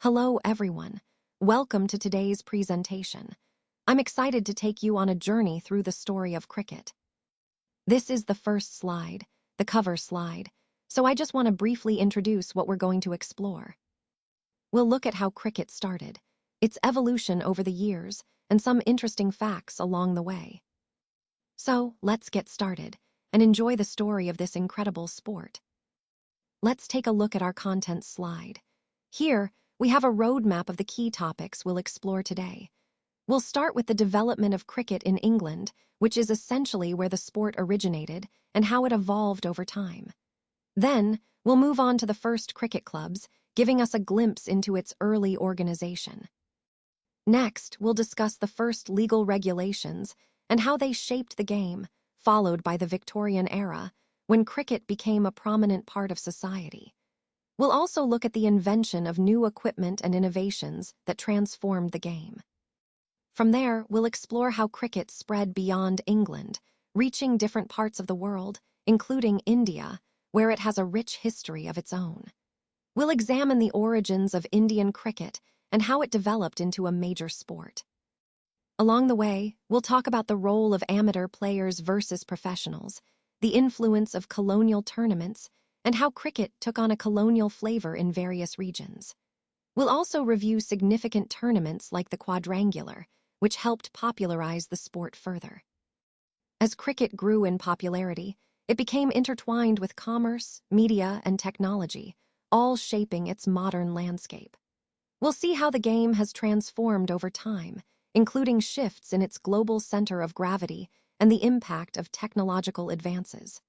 Hello, everyone. Welcome to today's presentation. I'm excited to take you on a journey through the story of cricket. This is the first slide, the cover slide, so I just want to briefly introduce what we're going to explore. We'll look at how cricket started, its evolution over the years, and some interesting facts along the way. So, let's get started and enjoy the story of this incredible sport. Let's take a look at our content slide. Here, we have a roadmap of the key topics we'll explore today. We'll start with the development of cricket in England, which is essentially where the sport originated and how it evolved over time. Then, we'll move on to the first cricket clubs, giving us a glimpse into its early organization. Next, we'll discuss the first legal regulations and how they shaped the game, followed by the Victorian era, when cricket became a prominent part of society. We'll also look at the invention of new equipment and innovations that transformed the game. From there, we'll explore how cricket spread beyond England, reaching different parts of the world, including India, where it has a rich history of its own. We'll examine the origins of Indian cricket and how it developed into a major sport. Along the way, we'll talk about the role of amateur players versus professionals, the influence of colonial tournaments, and how cricket took on a colonial flavor in various regions. We'll also review significant tournaments like the quadrangular, which helped popularize the sport further. As cricket grew in popularity, it became intertwined with commerce, media, and technology, all shaping its modern landscape. We'll see how the game has transformed over time, including shifts in its global center of gravity and the impact of technological advances.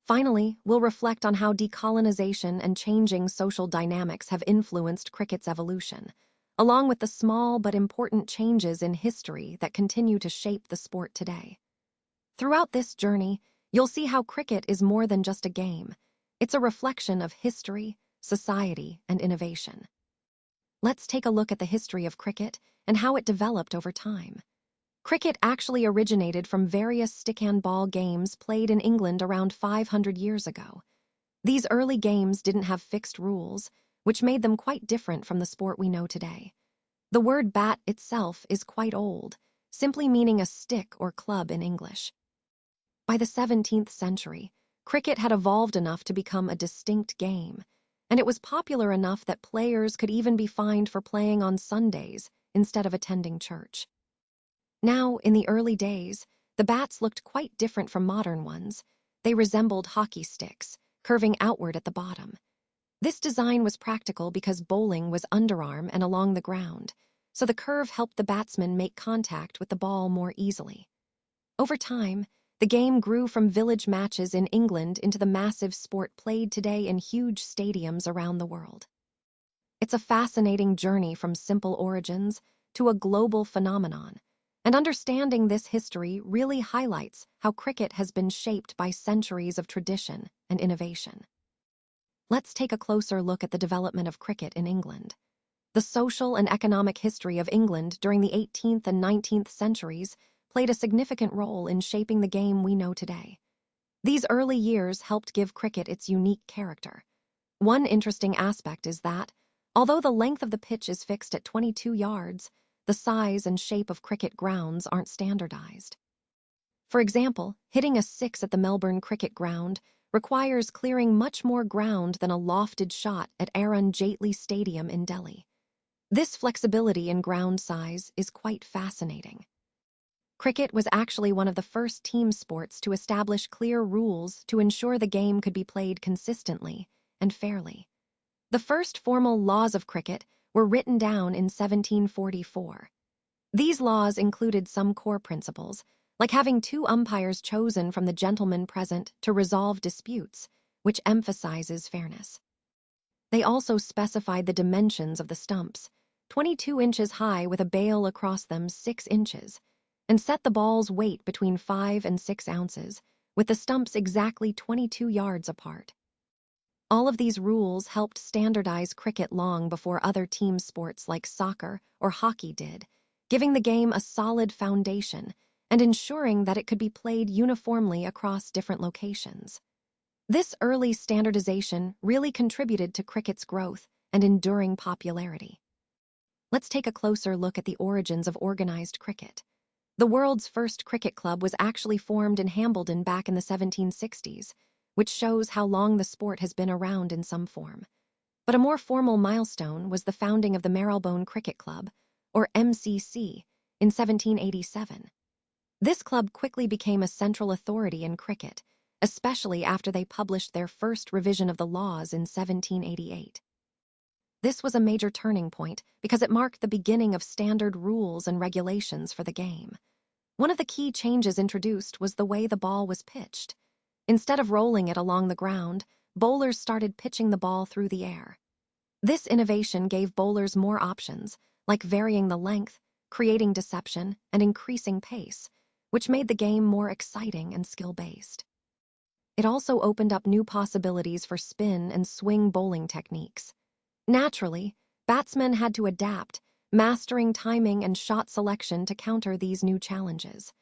Finally, we'll reflect on how decolonization and changing social dynamics have influenced cricket's evolution, along with the small but important changes in history that continue to shape the sport today. Throughout this journey, you'll see how cricket is more than just a game. It's a reflection of history, society, and innovation. Let's take a look at the history of cricket and how it developed over time. Cricket actually originated from various stick-and-ball games played in England around 500 years ago. These early games didn't have fixed rules, which made them quite different from the sport we know today. The word bat itself is quite old, simply meaning a stick or club in English. By the 17th century, cricket had evolved enough to become a distinct game, and it was popular enough that players could even be fined for playing on Sundays instead of attending church. Now, in the early days, the bats looked quite different from modern ones. They resembled hockey sticks, curving outward at the bottom. This design was practical because bowling was underarm and along the ground, so the curve helped the batsman make contact with the ball more easily. Over time, the game grew from village matches in England into the massive sport played today in huge stadiums around the world. It's a fascinating journey from simple origins to a global phenomenon, and understanding this history really highlights how cricket has been shaped by centuries of tradition and innovation. Let's take a closer look at the development of cricket in England. The social and economic history of England during the 18th and 19th centuries played a significant role in shaping the game we know today. These early years helped give cricket its unique character. One interesting aspect is that, although the length of the pitch is fixed at 22 yards, the size and shape of cricket grounds aren't standardized. For example, hitting a six at the Melbourne Cricket Ground requires clearing much more ground than a lofted shot at Arun Jaitley Stadium in Delhi. This flexibility in ground size is quite fascinating. Cricket was actually one of the first team sports to establish clear rules to ensure the game could be played consistently and fairly. The first formal laws of cricket were written down in 1744. These laws included some core principles, like having two umpires chosen from the gentlemen present to resolve disputes, which emphasizes fairness. They also specified the dimensions of the stumps, 22 inches high with a bail across them 6 inches, and set the ball's weight between 5 and 6 ounces, with the stumps exactly 22 yards apart. All of these rules helped standardize cricket long before other team sports like soccer or hockey did, giving the game a solid foundation and ensuring that it could be played uniformly across different locations. This early standardization really contributed to cricket's growth and enduring popularity. Let's take a closer look at the origins of organized cricket. The world's first cricket club was actually formed in Hambledon back in the 1760s, which shows how long the sport has been around in some form. But a more formal milestone was the founding of the Marylebone Cricket Club, or MCC, in 1787. This club quickly became a central authority in cricket, especially after they published their first revision of the laws in 1788. This was a major turning point because it marked the beginning of standard rules and regulations for the game. One of the key changes introduced was the way the ball was pitched. Instead of rolling it along the ground, bowlers started pitching the ball through the air. This innovation gave bowlers more options, like varying the length, creating deception, and increasing pace, which made the game more exciting and skill-based. It also opened up new possibilities for spin and swing bowling techniques. Naturally, batsmen had to adapt, mastering timing and shot selection to counter these new challenges.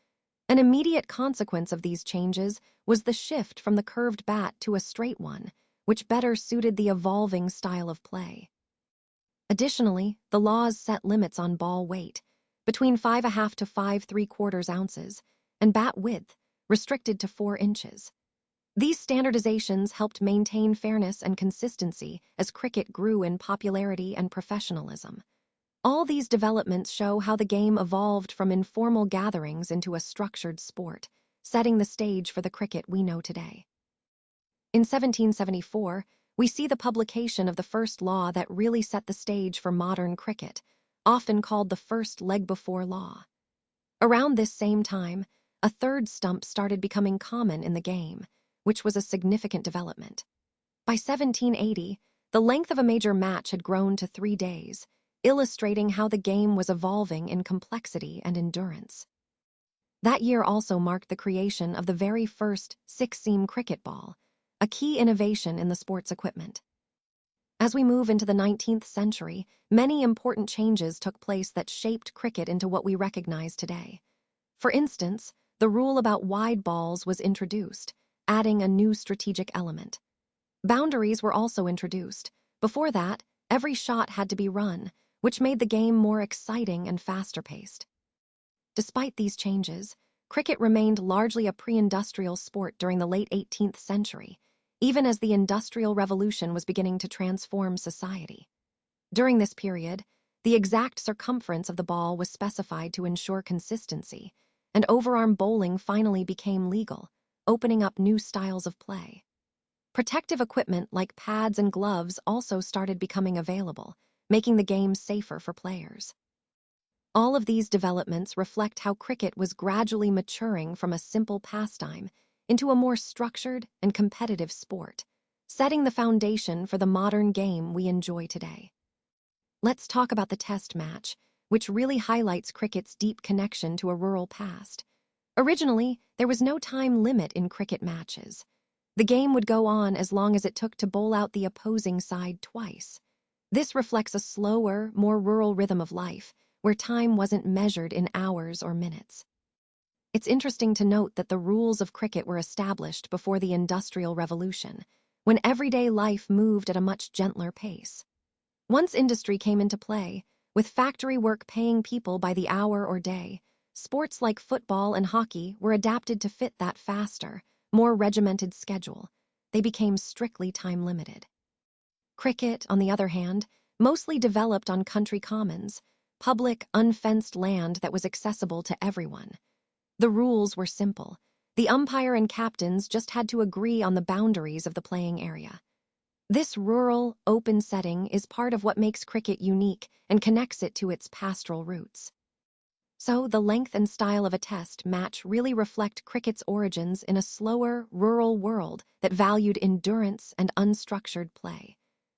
An immediate consequence of these changes was the shift from the curved bat to a straight one, which better suited the evolving style of play. Additionally, the laws set limits on ball weight, between 5.5 to 5.75 ounces, and bat width, restricted to 4 inches. These standardizations helped maintain fairness and consistency as cricket grew in popularity and professionalism. All these developments show how the game evolved from informal gatherings into a structured sport, setting the stage for the cricket we know today. In 1774, we see the publication of the first law that really set the stage for modern cricket, often called the first leg-before law. Around this same time, a third stump started becoming common in the game, which was a significant development. By 1780, the length of a major match had grown to 3 days, illustrating how the game was evolving in complexity and endurance. That year also marked the creation of the very first 6-seam cricket ball, a key innovation in the sport's equipment. As we move into the 19th century, many important changes took place that shaped cricket into what we recognize today. For instance, the rule about wide balls was introduced, adding a new strategic element. Boundaries were also introduced. Before that, every shot had to be run, which made the game more exciting and faster-paced. Despite these changes, cricket remained largely a pre-industrial sport during the late 18th century, even as the Industrial Revolution was beginning to transform society. During this period, the exact circumference of the ball was specified to ensure consistency, and overarm bowling finally became legal, opening up new styles of play. Protective equipment like pads and gloves also started becoming available, making the game safer for players. All of these developments reflect how cricket was gradually maturing from a simple pastime into a more structured and competitive sport, setting the foundation for the modern game we enjoy today. Let's talk about the Test match, which really highlights cricket's deep connection to a rural past. Originally, there was no time limit in cricket matches. The game would go on as long as it took to bowl out the opposing side twice. This reflects a slower, more rural rhythm of life, where time wasn't measured in hours or minutes. It's interesting to note that the rules of cricket were established before the Industrial Revolution, when everyday life moved at a much gentler pace. Once industry came into play, with factory work paying people by the hour or day, sports like football and hockey were adapted to fit that faster, more regimented schedule. They became strictly time-limited. Cricket, on the other hand, mostly developed on country commons, public, unfenced land that was accessible to everyone. The rules were simple. The umpire and captains just had to agree on the boundaries of the playing area. This rural, open setting is part of what makes cricket unique and connects it to its pastoral roots. So, the length and style of a Test match really reflect cricket's origins in a slower, rural world that valued endurance and unstructured play,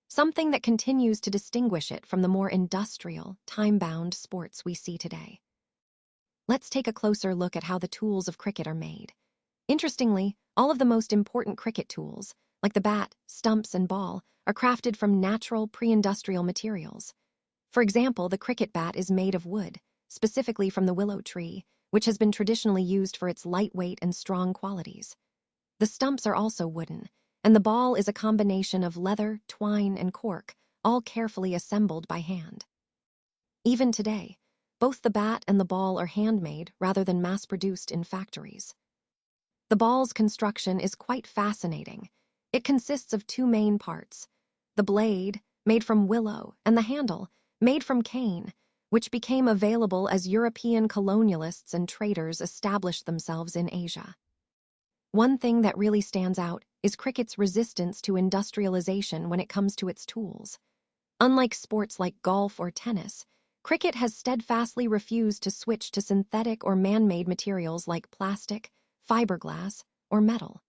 something that continues to distinguish it from the more industrial, time-bound sports we see today. Let's take a closer look at how the tools of cricket are made. Interestingly, all of the most important cricket tools, like the bat, stumps, and ball, are crafted from natural pre-industrial materials. For example, the cricket bat is made of wood, specifically from the willow tree, which has been traditionally used for its lightweight and strong qualities. The stumps are also wooden, and the ball is a combination of leather, twine, and cork, all carefully assembled by hand. Even today, both the bat and the ball are handmade rather than mass-produced in factories. The ball's construction is quite fascinating. It consists of two main parts: the blade, made from willow, and the handle, made from cane, which became available as European colonialists and traders established themselves in Asia. One thing that really stands out is cricket's resistance to industrialization when it comes to its tools. Unlike sports like golf or tennis, cricket has steadfastly refused to switch to synthetic or man-made materials like plastic, fiberglass, or metal.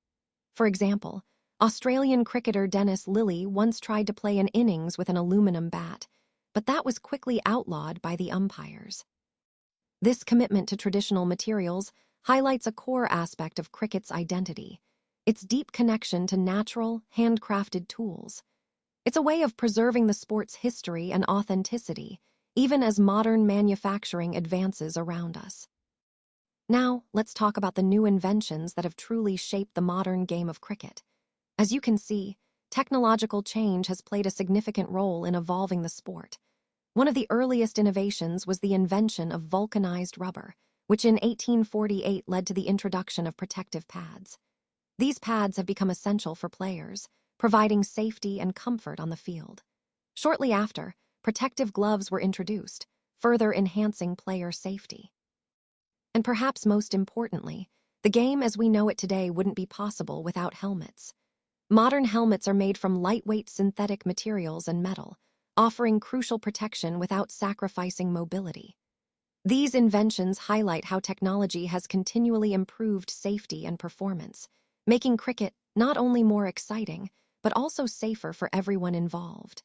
For example, Australian cricketer Dennis Lillee once tried to play an innings with an aluminum bat, but that was quickly outlawed by the umpires. This commitment to traditional materials highlights a core aspect of cricket's identity: its deep connection to natural, handcrafted tools. It's a way of preserving the sport's history and authenticity, even as modern manufacturing advances around us. Now, let's talk about the new inventions that have truly shaped the modern game of cricket. As you can see, technological change has played a significant role in evolving the sport. One of the earliest innovations was the invention of vulcanized rubber, which in 1848 led to the introduction of protective pads. These pads have become essential for players, providing safety and comfort on the field. Shortly after, protective gloves were introduced, further enhancing player safety. And perhaps most importantly, the game as we know it today wouldn't be possible without helmets. Modern helmets are made from lightweight synthetic materials and metal, offering crucial protection without sacrificing mobility. These inventions highlight how technology has continually improved safety and performance, making cricket not only more exciting, but also safer for everyone involved.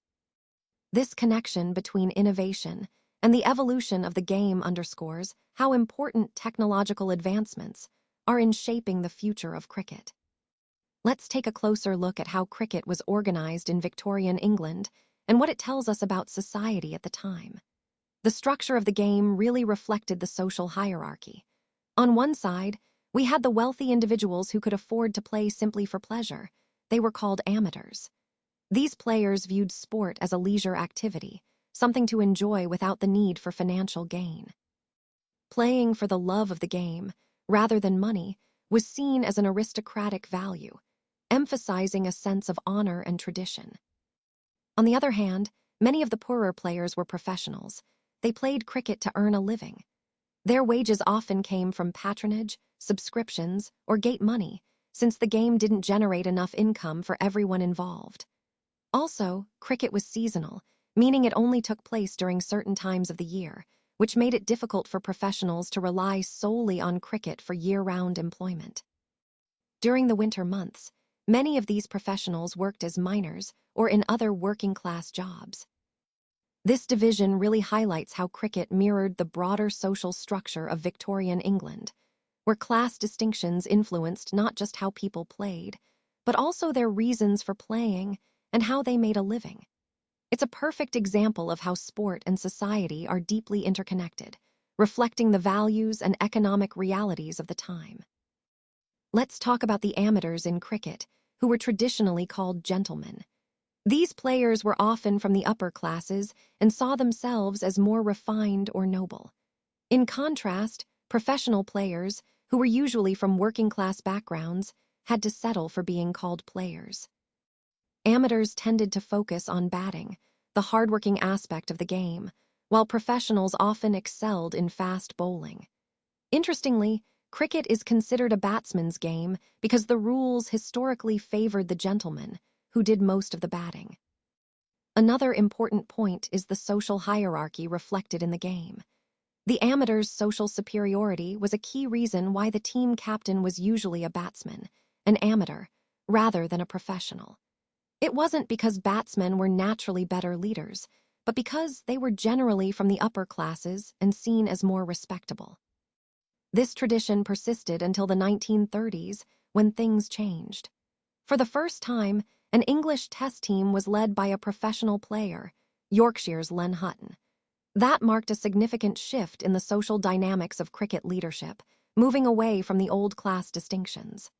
This connection between innovation and the evolution of the game underscores how important technological advancements are in shaping the future of cricket. Let's take a closer look at how cricket was organized in Victorian England and what it tells us about society at the time. The structure of the game really reflected the social hierarchy. On one side, we had the wealthy individuals who could afford to play simply for pleasure. They were called amateurs. These players viewed sport as a leisure activity, something to enjoy without the need for financial gain. Playing for the love of the game, rather than money, was seen as an aristocratic value, emphasizing a sense of honor and tradition. On the other hand, many of the poorer players were professionals. They played cricket to earn a living. Their wages often came from patronage, subscriptions, or gate money, since the game didn't generate enough income for everyone involved. Also, cricket was seasonal, meaning it only took place during certain times of the year, which made it difficult for professionals to rely solely on cricket for year-round employment. During the winter months, many of these professionals worked as miners or in other working-class jobs. This division really highlights how cricket mirrored the broader social structure of Victorian England, where class distinctions influenced not just how people played, but also their reasons for playing and how they made a living. It's a perfect example of how sport and society are deeply interconnected, reflecting the values and economic realities of the time. Let's talk about the amateurs in cricket, who were traditionally called gentlemen. These players were often from the upper classes and saw themselves as more refined or noble. In contrast, professional players, who were usually from working-class backgrounds, had to settle for being called players. Amateurs tended to focus on batting, the hardworking aspect of the game, while professionals often excelled in fast bowling. Interestingly, cricket is considered a batsman's game because the rules historically favored the gentleman, who did most of the batting. Another important point is the social hierarchy reflected in the game. The amateurs' social superiority was a key reason why the team captain was usually a batsman, an amateur, rather than a professional. It wasn't because batsmen were naturally better leaders, but because they were generally from the upper classes and seen as more respectable. This tradition persisted until the 1930s, when things changed. For the first time, an English Test team was led by a professional player, Yorkshire's Len Hutton. That marked a significant shift in the social dynamics of cricket leadership, moving away from the old class distinctions.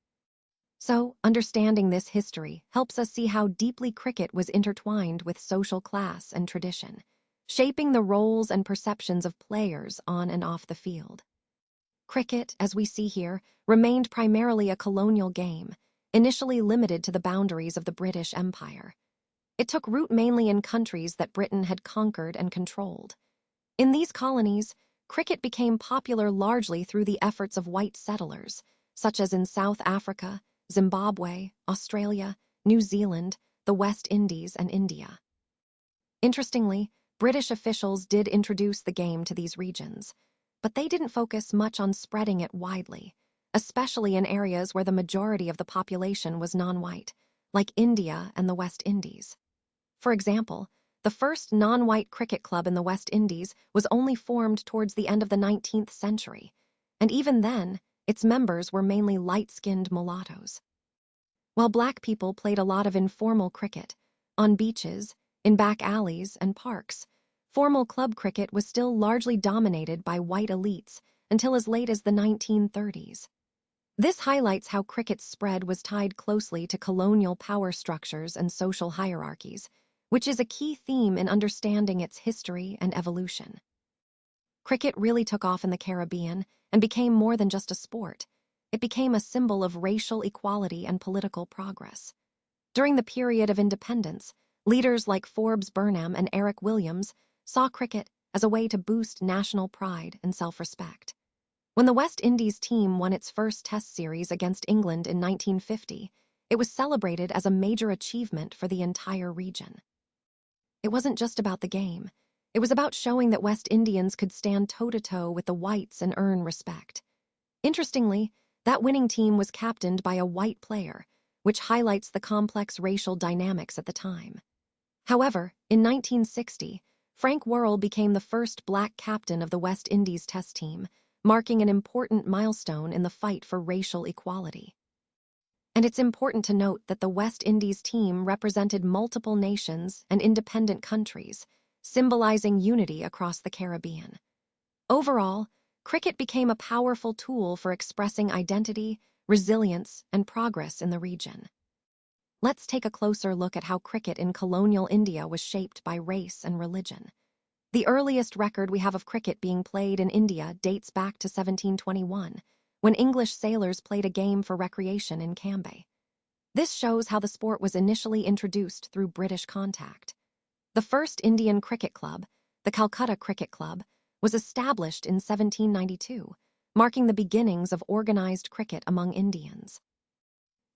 So, understanding this history helps us see how deeply cricket was intertwined with social class and tradition, shaping the roles and perceptions of players on and off the field. Cricket, as we see here, remained primarily a colonial game, initially limited to the boundaries of the British Empire. It took root mainly in countries that Britain had conquered and controlled. In these colonies, cricket became popular largely through the efforts of white settlers, such as in South Africa, Zimbabwe, Australia, New Zealand, the West Indies, and India. Interestingly, British officials did introduce the game to these regions, but they didn't focus much on spreading it widely, especially in areas where the majority of the population was non-white, like India and the West Indies. For example, the first non-white cricket club in the West Indies was only formed towards the end of the 19th century, and even then, its members were mainly light-skinned mulattoes. While black people played a lot of informal cricket, on beaches, in back alleys, and parks, formal club cricket was still largely dominated by white elites until as late as the 1930s. This highlights how cricket's spread was tied closely to colonial power structures and social hierarchies, which is a key theme in understanding its history and evolution. Cricket really took off in the Caribbean and became more than just a sport. It became a symbol of racial equality and political progress. During the period of independence, leaders like Forbes Burnham and Eric Williams saw cricket as a way to boost national pride and self-respect. When the West Indies team won its first Test series against England in 1950, it was celebrated as a major achievement for the entire region. It wasn't just about the game. It was about showing that West Indians could stand toe-to-toe with the whites and earn respect. Interestingly, that winning team was captained by a white player, which highlights the complex racial dynamics at the time. However, in 1960, Frank Worrell became the first black captain of the West Indies Test team, marking an important milestone in the fight for racial equality. And it's important to note that the West Indies team represented multiple nations and independent countries, symbolizing unity across the Caribbean. Overall, cricket became a powerful tool for expressing identity, resilience, and progress in the region. Let's take a closer look at how cricket in colonial India was shaped by race and religion. The earliest record we have of cricket being played in India dates back to 1721, when English sailors played a game for recreation in Cambay. This shows how the sport was initially introduced through British contact. The first Indian cricket club, the Calcutta Cricket Club, was established in 1792, marking the beginnings of organized cricket among Indians.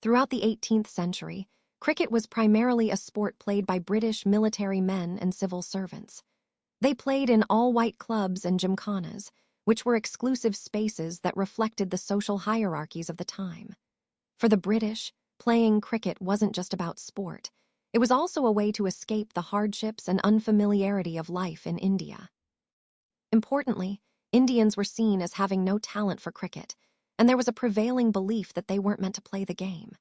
Throughout the 18th century, cricket was primarily a sport played by British military men and civil servants. They played in all-white clubs and gymkhanas, which were exclusive spaces that reflected the social hierarchies of the time. For the British, playing cricket wasn't just about sport. It was also a way to escape the hardships and unfamiliarity of life in India. Importantly, Indians were seen as having no talent for cricket, and there was a prevailing belief that they weren't meant to play the game.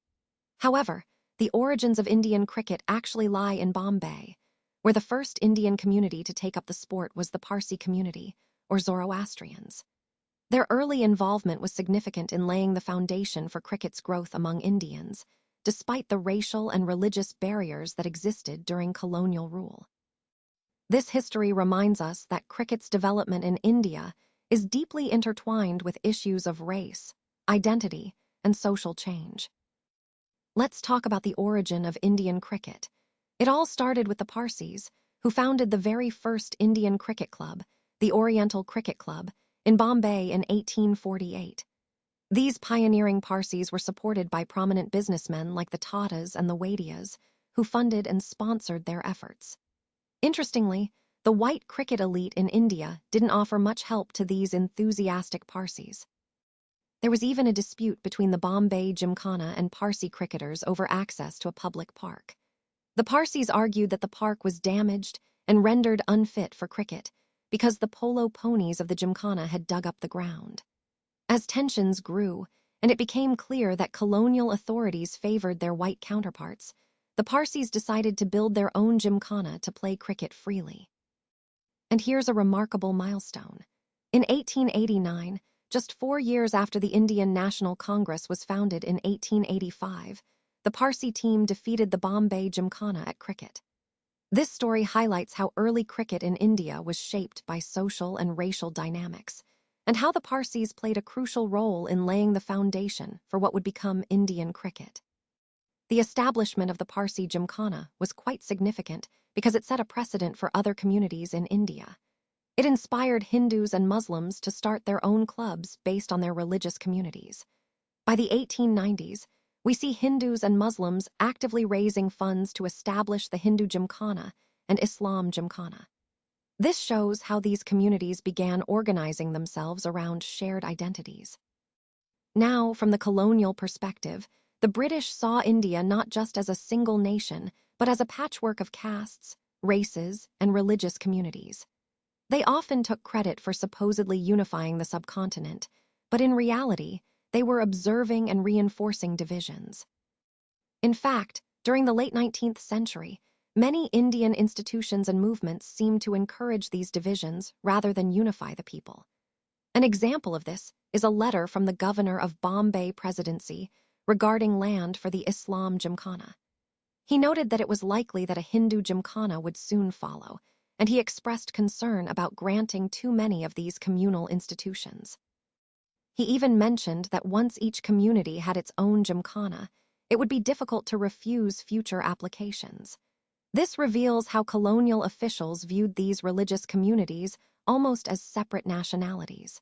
However, the origins of Indian cricket actually lie in Bombay, where the first Indian community to take up the sport was the Parsi community, or Zoroastrians. Their early involvement was significant in laying the foundation for cricket's growth among Indians, despite the racial and religious barriers that existed during colonial rule. This history reminds us that cricket's development in India is deeply intertwined with issues of race, identity, and social change. Let's talk about the origin of Indian cricket. It all started with the Parsis, who founded the very first Indian cricket club, the Oriental Cricket Club, in Bombay in 1848. These pioneering Parsis were supported by prominent businessmen like the Tatas and the Wadias, who funded and sponsored their efforts. Interestingly, the white cricket elite in India didn't offer much help to these enthusiastic Parsis. There was even a dispute between the Bombay Gymkhana and Parsi cricketers over access to a public park. The Parsis argued that the park was damaged and rendered unfit for cricket because the polo ponies of the Gymkhana had dug up the ground. As tensions grew, and it became clear that colonial authorities favored their white counterparts, the Parsis decided to build their own Gymkhana to play cricket freely. And here's a remarkable milestone. In 1889, Just 4 years after the Indian National Congress was founded in 1885, the Parsi team defeated the Bombay Gymkhana at cricket. This story highlights how early cricket in India was shaped by social and racial dynamics, and how the Parsis played a crucial role in laying the foundation for what would become Indian cricket. The establishment of the Parsi Gymkhana was quite significant because it set a precedent for other communities in India. It inspired Hindus and Muslims to start their own clubs based on their religious communities. By the 1890s, we see Hindus and Muslims actively raising funds to establish the Hindu Gymkhana and Islam Gymkhana. This shows how these communities began organizing themselves around shared identities. Now, from the colonial perspective, the British saw India not just as a single nation, but as a patchwork of castes, races, and religious communities. They often took credit for supposedly unifying the subcontinent, but in reality, they were observing and reinforcing divisions. In fact, during the late 19th century, many Indian institutions and movements seemed to encourage these divisions rather than unify the people. An example of this is a letter from the governor of Bombay Presidency regarding land for the Islam Gymkhana. He noted that it was likely that a Hindu Gymkhana would soon follow, and he expressed concern about granting too many of these communal institutions. He even mentioned that once each community had its own Gymkhana, it would be difficult to refuse future applications. This reveals how colonial officials viewed these religious communities almost as separate nationalities.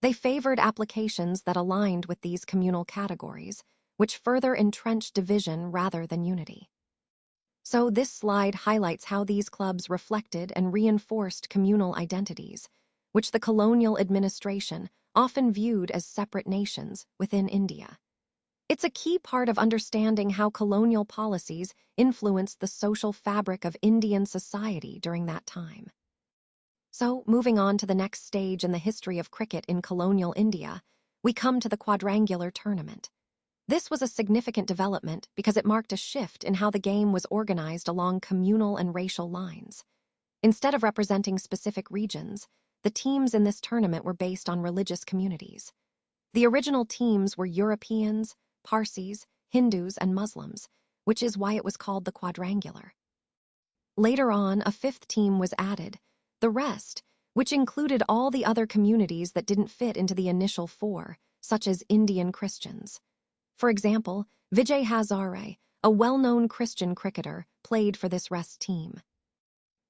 They favored applications that aligned with these communal categories, which further entrenched division rather than unity. So this slide highlights how these clubs reflected and reinforced communal identities, which the colonial administration often viewed as separate nations within India. It's a key part of understanding how colonial policies influenced the social fabric of Indian society during that time. So, moving on to the next stage in the history of cricket in colonial India, we come to the quadrangular tournament. This was a significant development because it marked a shift in how the game was organized along communal and racial lines. Instead of representing specific regions, the teams in this tournament were based on religious communities. The original teams were Europeans, Parsis, Hindus, and Muslims, which is why it was called the quadrangular. Later on, a fifth team was added, the rest, which included all the other communities that didn't fit into the initial four, such as Indian Christians. For example, Vijay Hazare, a well-known Christian cricketer, played for this rest team.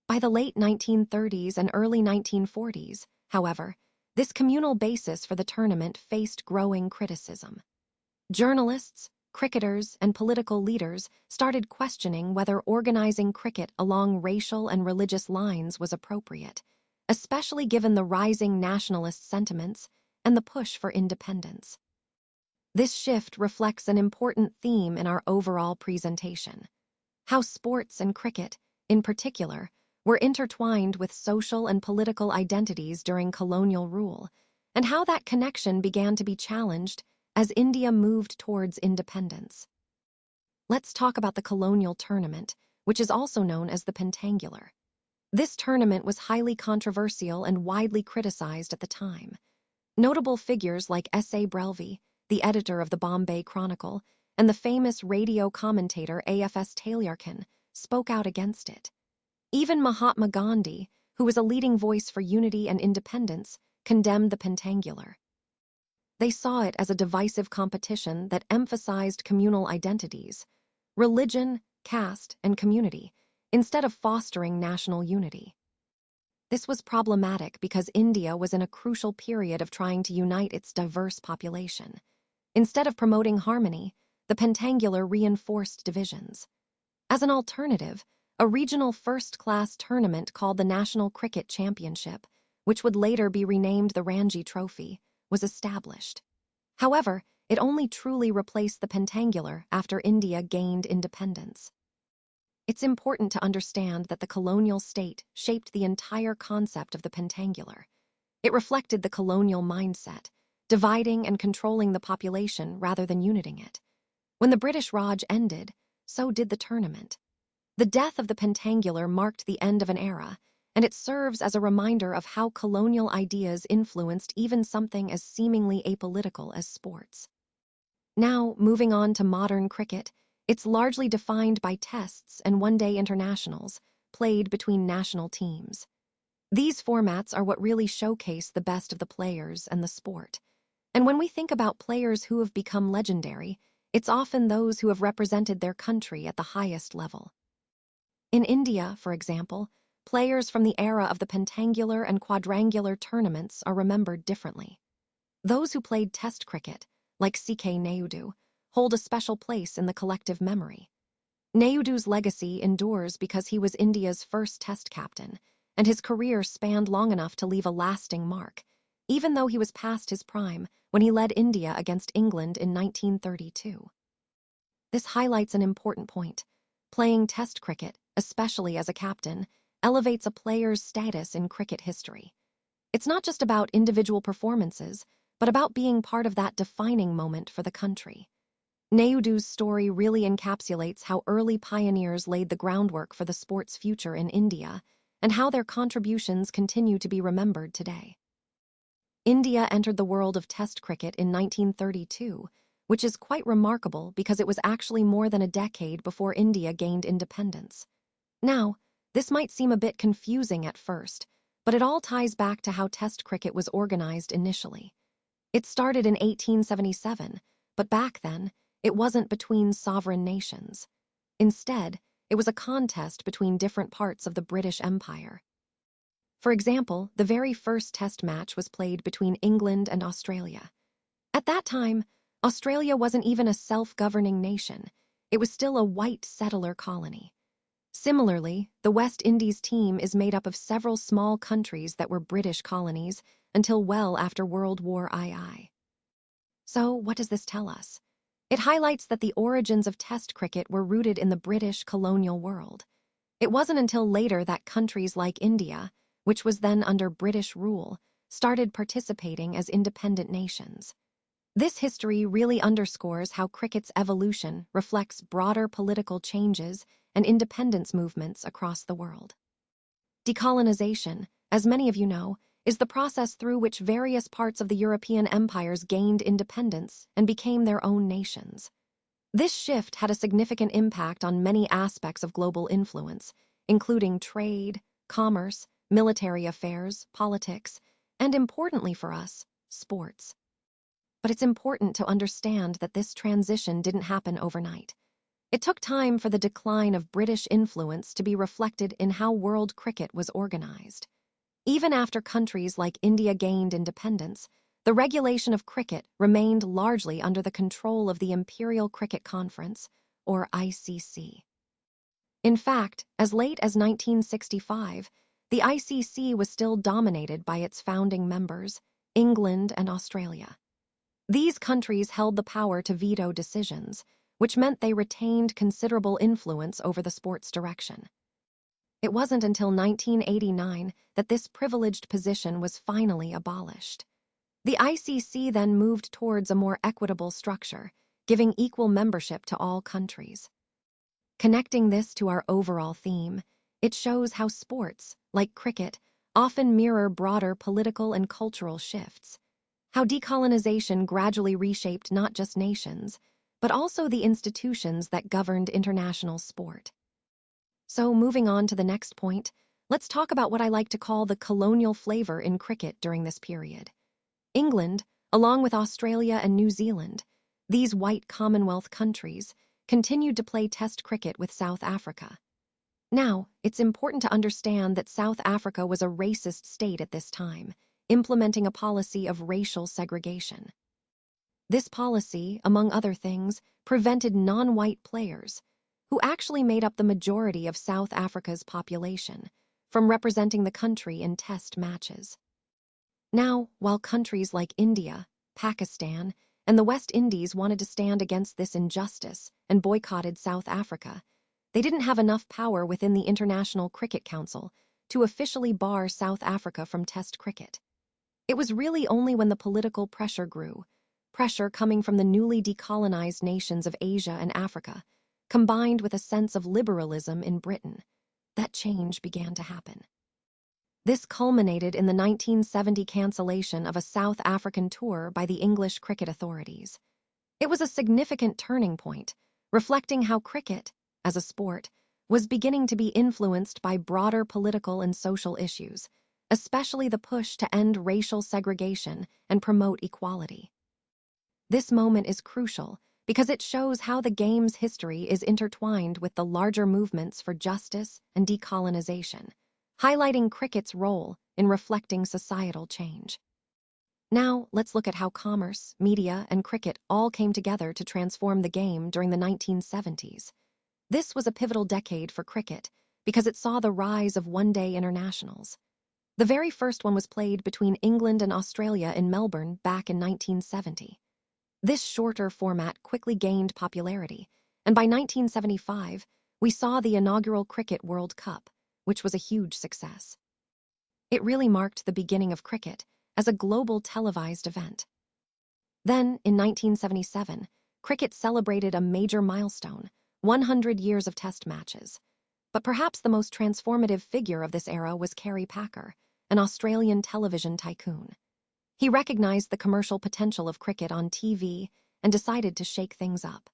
By the late 1930s and early 1940s, however, this communal basis for the tournament faced growing criticism. Journalists, cricketers, and political leaders started questioning whether organizing cricket along racial and religious lines was appropriate, especially given the rising nationalist sentiments and the push for independence. This shift reflects an important theme in our overall presentation: how sports and cricket, in particular, were intertwined with social and political identities during colonial rule, and how that connection began to be challenged as India moved towards independence. Let's talk about the colonial tournament, which is also known as the pentangular. This tournament was highly controversial and widely criticized at the time. Notable figures like S.A. Brelvi, the editor of the Bombay Chronicle, and the famous radio commentator A.F.S. Talyarkhan spoke out against it. Even Mahatma Gandhi, who was a leading voice for unity and independence, condemned the pentangular. They saw it as a divisive competition that emphasized communal identities, religion, caste, and community, instead of fostering national unity. This was problematic because India was in a crucial period of trying to unite its diverse population. Instead of promoting harmony, the pentangular reinforced divisions. As an alternative, a regional first-class tournament called the National Cricket Championship, which would later be renamed the Ranji Trophy, was established. However, it only truly replaced the pentangular after India gained independence. It's important to understand that the colonial state shaped the entire concept of the pentangular. It reflected the colonial mindset, dividing and controlling the population rather than uniting it. When the British Raj ended, so did the tournament. The death of the pentangular marked the end of an era, and it serves as a reminder of how colonial ideas influenced even something as seemingly apolitical as sports. Now, moving on to modern cricket, it's largely defined by tests and one-day internationals, played between national teams. These formats are what really showcase the best of the players and the sport. And when we think about players who have become legendary, it's often those who have represented their country at the highest level. In India, for example, players from the era of the pentangular and quadrangular tournaments are remembered differently. Those who played Test cricket, like C.K. Naidu, hold a special place in the collective memory. Naidu's legacy endures because he was India's first Test captain, and his career spanned long enough to leave a lasting mark, even though he was past his prime when he led India against England in 1932. This highlights an important point. Playing Test cricket, especially as a captain, elevates a player's status in cricket history. It's not just about individual performances, but about being part of that defining moment for the country. Naidu's story really encapsulates how early pioneers laid the groundwork for the sport's future in India, and how their contributions continue to be remembered today. India entered the world of Test cricket in 1932, which is quite remarkable because it was actually more than a decade before India gained independence. Now, this might seem a bit confusing at first, but it all ties back to how Test cricket was organized initially. It started in 1877, but back then, it wasn't between sovereign nations. Instead, it was a contest between different parts of the British Empire. For example, the very first Test match was played between England and Australia. At that time, Australia wasn't even a self-governing nation. It was still a white settler colony. Similarly, the West Indies team is made up of several small countries that were British colonies until well after World War II. So, what does this tell us? It highlights that the origins of Test cricket were rooted in the British colonial world. It wasn't until later that countries like India, which was then under British rule, started participating as independent nations. This history really underscores how cricket's evolution reflects broader political changes and independence movements across the world. Decolonization, as many of you know, is the process through which various parts of the European empires gained independence and became their own nations. This shift had a significant impact on many aspects of global influence, including trade, commerce, military affairs, politics, and importantly for us, sports. But it's important to understand that this transition didn't happen overnight. It took time for the decline of British influence to be reflected in how world cricket was organized. Even after countries like India gained independence, the regulation of cricket remained largely under the control of the Imperial Cricket Conference, or ICC. In fact, as late as 1965, the ICC was still dominated by its founding members, England and Australia. These countries held the power to veto decisions, which meant they retained considerable influence over the sport's direction. It wasn't until 1989 that this privileged position was finally abolished. The ICC then moved towards a more equitable structure, giving equal membership to all countries. Connecting this to our overall theme, it shows how sports, like cricket, often mirror broader political and cultural shifts. How decolonization gradually reshaped not just nations, but also the institutions that governed international sport. So, moving on to the next point, let's talk about what I like to call the colonial flavor in cricket during this period. England, along with Australia and New Zealand, these white Commonwealth countries, continued to play Test cricket with South Africa. Now, it's important to understand that South Africa was a racist state at this time, implementing a policy of racial segregation. This policy, among other things, prevented non-white players, who actually made up the majority of South Africa's population, from representing the country in Test matches. Now, while countries like India, Pakistan, and the West Indies wanted to stand against this injustice and boycotted South Africa, they didn't have enough power within the International Cricket Council to officially bar South Africa from Test cricket. It was really only when the political pressure grew, pressure coming from the newly decolonized nations of Asia and Africa, combined with a sense of liberalism in Britain, that change began to happen. This culminated in the 1970 cancellation of a South African tour by the English cricket authorities. It was a significant turning point, reflecting how cricket, as a sport, was beginning to be influenced by broader political and social issues, especially the push to end racial segregation and promote equality. This moment is crucial because it shows how the game's history is intertwined with the larger movements for justice and decolonization, highlighting cricket's role in reflecting societal change. Now, let's look at how commerce, media, and cricket all came together to transform the game during the 1970s. This was a pivotal decade for cricket because it saw the rise of one-day internationals. The very first one was played between England and Australia in Melbourne back in 1970. This shorter format quickly gained popularity, and by 1975, we saw the inaugural Cricket World Cup, which was a huge success. It really marked the beginning of cricket as a global televised event. Then, in 1977, cricket celebrated a major milestone, 100 years of test matches. But perhaps the most transformative figure of this era was Kerry Packer, an Australian television tycoon. He recognized the commercial potential of cricket on TV and decided to shake things up.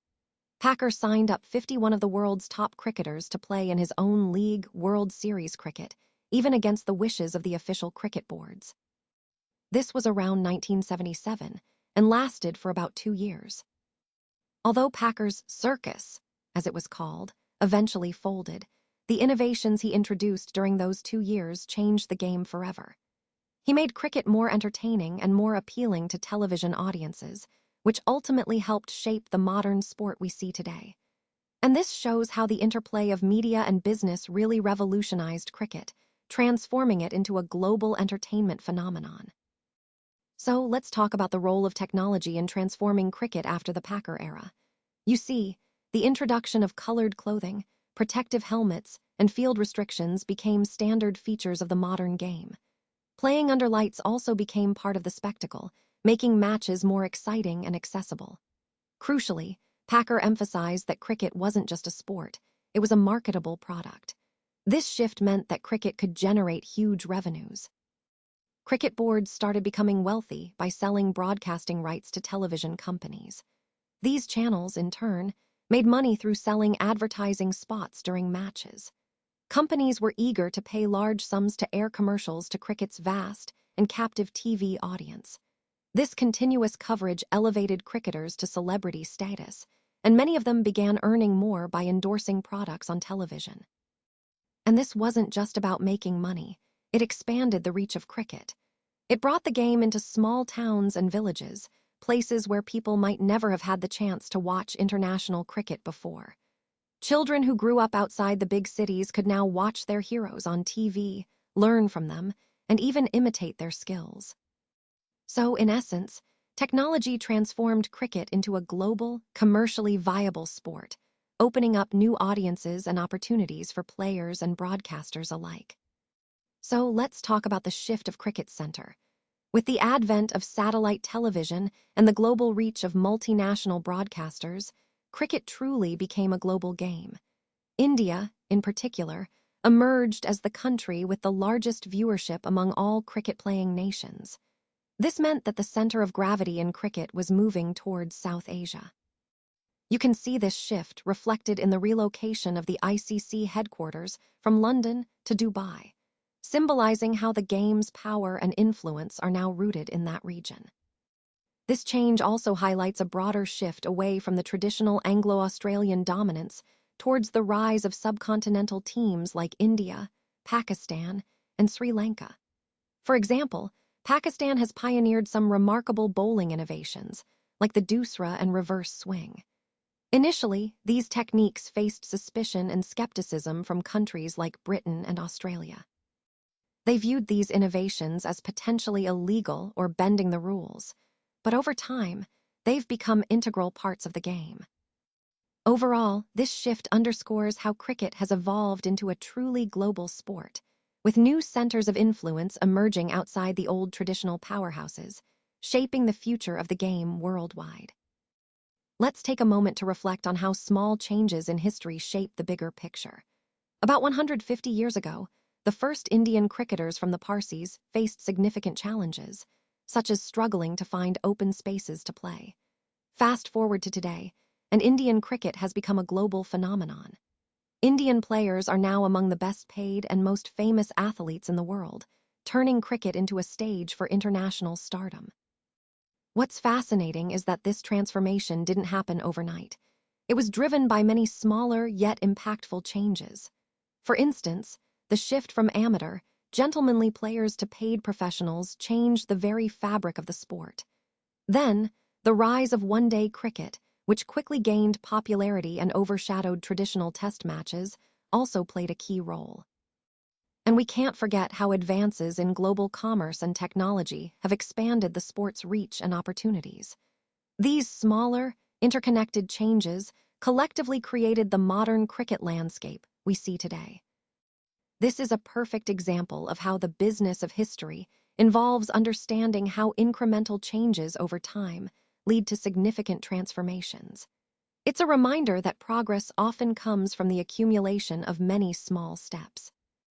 Packer signed up 51 of the world's top cricketers to play in his own league, World Series cricket, even against the wishes of the official cricket boards. This was around 1977 and lasted for about 2 years. Although Packer's circus, as it was called, eventually folded, the innovations he introduced during those 2 years changed the game forever. He made cricket more entertaining and more appealing to television audiences, which ultimately helped shape the modern sport we see today. And this shows how the interplay of media and business really revolutionized cricket, transforming it into a global entertainment phenomenon. So let's talk about the role of technology in transforming cricket after the Packer era. You see, the introduction of colored clothing, protective helmets, and field restrictions became standard features of the modern game. Playing under lights also became part of the spectacle, making matches more exciting and accessible. Crucially, Packer emphasized that cricket wasn't just a sport, it was a marketable product. This shift meant that cricket could generate huge revenues. Cricket boards started becoming wealthy by selling broadcasting rights to television companies. These channels, in turn, made money through selling advertising spots during matches. Companies were eager to pay large sums to air commercials to cricket's vast and captive TV audience. This continuous coverage elevated cricketers to celebrity status, and many of them began earning more by endorsing products on television. And this wasn't just about making money, it expanded the reach of cricket. It brought the game into small towns and villages, places where people might never have had the chance to watch international cricket before. Children who grew up outside the big cities could now watch their heroes on TV, learn from them, and even imitate their skills. So, in essence, technology transformed cricket into a global, commercially viable sport, opening up new audiences and opportunities for players and broadcasters alike. So, let's talk about the shift of cricket's center. With the advent of satellite television and the global reach of multinational broadcasters, cricket truly became a global game. India, in particular, emerged as the country with the largest viewership among all cricket-playing nations. This meant that the center of gravity in cricket was moving towards South Asia. You can see this shift reflected in the relocation of the ICC headquarters from London to Dubai, symbolizing how the game's power and influence are now rooted in that region. This change also highlights a broader shift away from the traditional Anglo-Australian dominance towards the rise of subcontinental teams like India, Pakistan, and Sri Lanka. For example, Pakistan has pioneered some remarkable bowling innovations, like the doosra and reverse swing. Initially, these techniques faced suspicion and skepticism from countries like Britain and Australia. They viewed these innovations as potentially illegal or bending the rules, but over time, they've become integral parts of the game. Overall, this shift underscores how cricket has evolved into a truly global sport, with new centers of influence emerging outside the old traditional powerhouses, shaping the future of the game worldwide. Let's take a moment to reflect on how small changes in history shape the bigger picture. About 150 years ago, the first Indian cricketers from the Parsis faced significant challenges, such as struggling to find open spaces to play. Fast forward to today, and Indian cricket has become a global phenomenon. Indian players are now among the best paid and most famous athletes in the world, turning cricket into a stage for international stardom. What's fascinating is that this transformation didn't happen overnight. It was driven by many smaller yet impactful changes. For instance, the shift from amateur, gentlemanly players to paid professionals changed the very fabric of the sport. Then, the rise of one-day cricket, which quickly gained popularity and overshadowed traditional test matches, also played a key role. And we can't forget how advances in global commerce and technology have expanded the sport's reach and opportunities. These smaller, interconnected changes collectively created the modern cricket landscape we see today. This is a perfect example of how the business of history involves understanding how incremental changes over time lead to significant transformations. It's a reminder that progress often comes from the accumulation of many small steps.